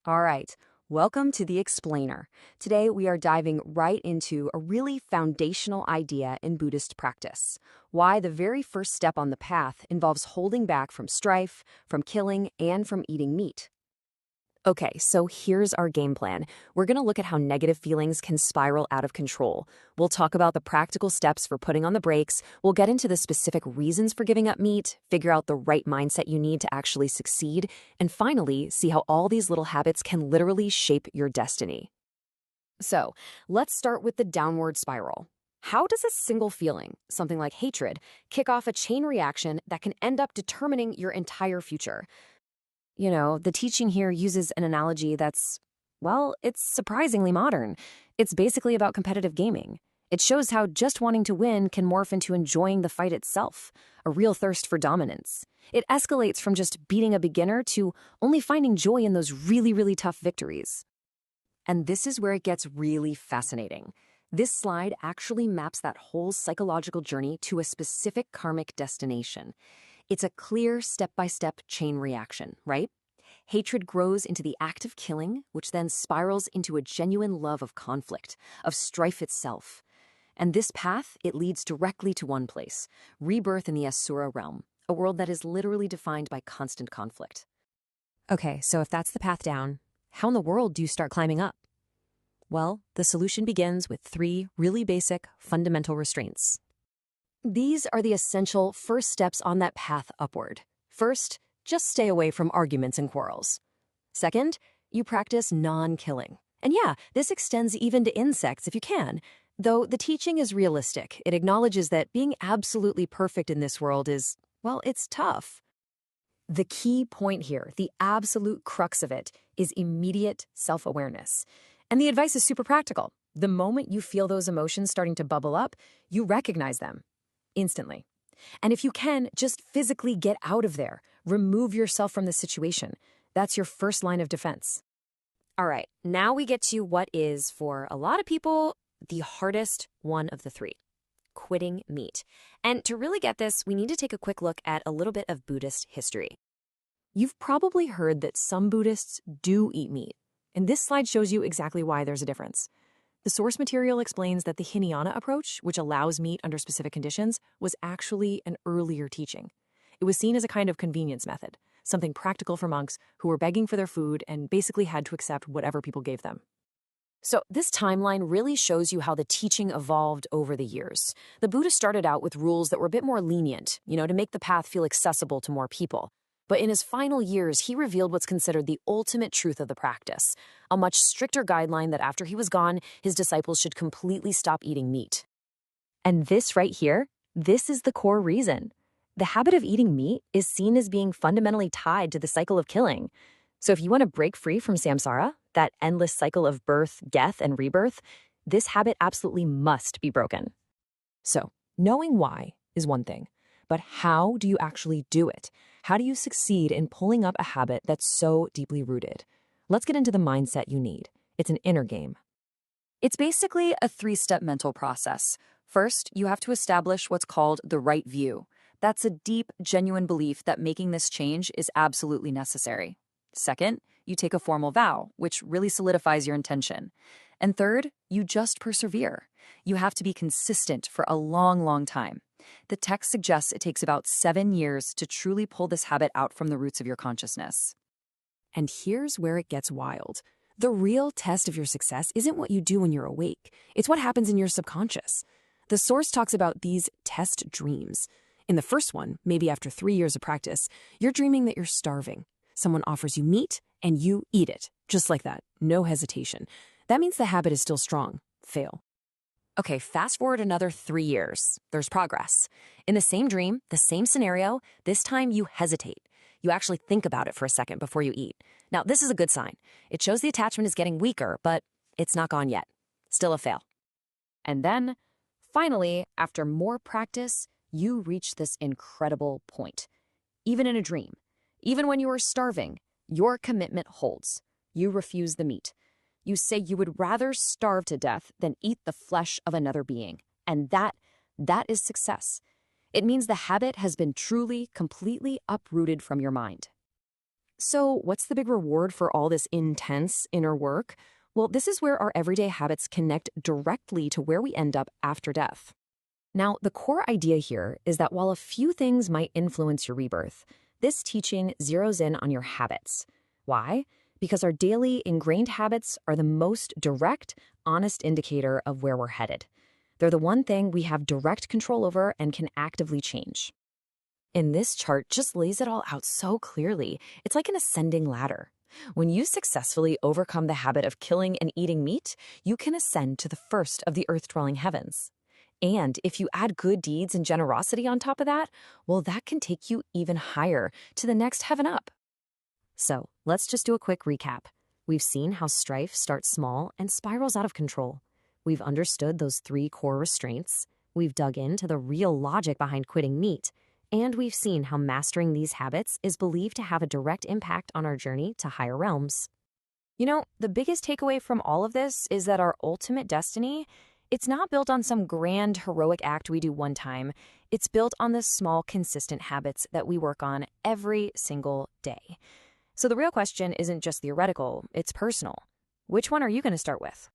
All right, welcome to The Explainer. Today we are diving right into a really foundational idea in Buddhist practice. Why the very first step on the path involves holding back from strife, from killing, and from eating meat. Okay, so here's our game plan. We're going to look at how negative feelings can spiral out of control. We'll talk about the practical steps for putting on the brakes. We'll get into the specific reasons for giving up meat, figure out the right mindset you need to actually succeed, and finally, see how all these little habits can literally shape your destiny. So, let's start with the downward spiral. How does a single feeling, something like hatred, kick off a chain reaction that can end up determining your entire future? The teaching here uses an analogy that's, well, it's surprisingly modern. It's basically about competitive gaming. It shows how just wanting to win can morph into enjoying the fight itself, a real thirst for dominance. It escalates from just beating a beginner to only finding joy in those really, really tough victories. And this is where it gets really fascinating. This slide actually maps that whole psychological journey to a specific karmic destination. It's a clear step-by-step chain reaction, right? Hatred grows into the act of killing, which then spirals into a genuine love of conflict, of strife itself. And this path, it leads directly to one place, rebirth in the Asura realm, a world that is literally defined by constant conflict. Okay, so if that's the path down, how in the world do you start climbing up? Well, the solution begins with 3 really basic, fundamental restraints. These are the essential first steps on that path upward. First, just stay away from arguments and quarrels. Second, you practice non-killing. And yeah, this extends even to insects if you can. Though the teaching is realistic, it acknowledges that being absolutely perfect in this world is, well, it's tough. The key point here, the absolute crux of it, is immediate self-awareness. And the advice is super practical. The moment you feel those emotions starting to bubble up, you recognize them instantly. And if you can, just physically get out of there. Remove yourself from the situation. That's your first line of defense. All right, now we get to what is, for a lot of people, the hardest one of the 3. Quitting meat. And to really get this, we need to take a quick look at a little bit of Buddhist history. You've probably heard that some Buddhists do eat meat, and this slide shows you exactly why there's a difference. The source material explains that the Hinayana approach, which allows meat under specific conditions, was actually an earlier teaching. It was seen as a kind of convenience method, something practical for monks who were begging for their food and basically had to accept whatever people gave them. So this timeline really shows you how the teaching evolved over the years. The Buddha started out with rules that were a bit more lenient, to make the path feel accessible to more people. But in his final years, he revealed what's considered the ultimate truth of the practice, a much stricter guideline that after he was gone, his disciples should completely stop eating meat. And this right here, this is the core reason. The habit of eating meat is seen as being fundamentally tied to the cycle of killing. So if you want to break free from samsara, that endless cycle of birth, death, and rebirth, this habit absolutely must be broken. So knowing why is one thing. But how do you actually do it? How do you succeed in pulling up a habit that's so deeply rooted? Let's get into the mindset you need. It's an inner game. It's basically a 3-step mental process. First, you have to establish what's called the right view. That's a deep, genuine belief that making this change is absolutely necessary. Second, you take a formal vow, which really solidifies your intention. And third, you just persevere. You have to be consistent for a long, long time. The text suggests it takes about 7 years to truly pull this habit out from the roots of your consciousness. And here's where it gets wild. The real test of your success isn't what you do when you're awake. It's what happens in your subconscious. The source talks about these test dreams. In the first one, maybe after 3 years of practice, you're dreaming that you're starving. Someone offers you meat, and you eat it. Just like that. No hesitation. That means the habit is still strong. Fail. Okay, fast forward another 3 years. There's progress. In the same dream, the same scenario, this time you hesitate. You actually think about it for a second before you eat. Now, this is a good sign. It shows the attachment is getting weaker, but it's not gone yet. Still a fail. And then, finally, after more practice, you reach this incredible point. Even in a dream, even when you are starving, your commitment holds. You refuse the meat. You say you would rather starve to death than eat the flesh of another being. And that is success. It means the habit has been truly, completely uprooted from your mind. So, what's the big reward for all this intense inner work? Well, this is where our everyday habits connect directly to where we end up after death. Now, the core idea here is that while a few things might influence your rebirth, this teaching zeroes in on your habits. Why? Because our daily ingrained habits are the most direct, honest indicator of where we're headed. They're the one thing we have direct control over and can actively change. And this chart just lays it all out so clearly. It's like an ascending ladder. When you successfully overcome the habit of killing and eating meat, you can ascend to the first of the earth-dwelling heavens. And if you add good deeds and generosity on top of that, well, that can take you even higher to the next heaven up. So let's just do a quick recap. We've seen how strife starts small and spirals out of control. We've understood those 3 core restraints. We've dug into the real logic behind quitting meat. And we've seen how mastering these habits is believed to have a direct impact on our journey to higher realms. You know, the biggest takeaway from all of this is that our ultimate destiny, it's not built on some grand heroic act we do one time. It's built on the small, consistent habits that we work on every single day. So the real question isn't just theoretical, it's personal. Which one are you going to start with?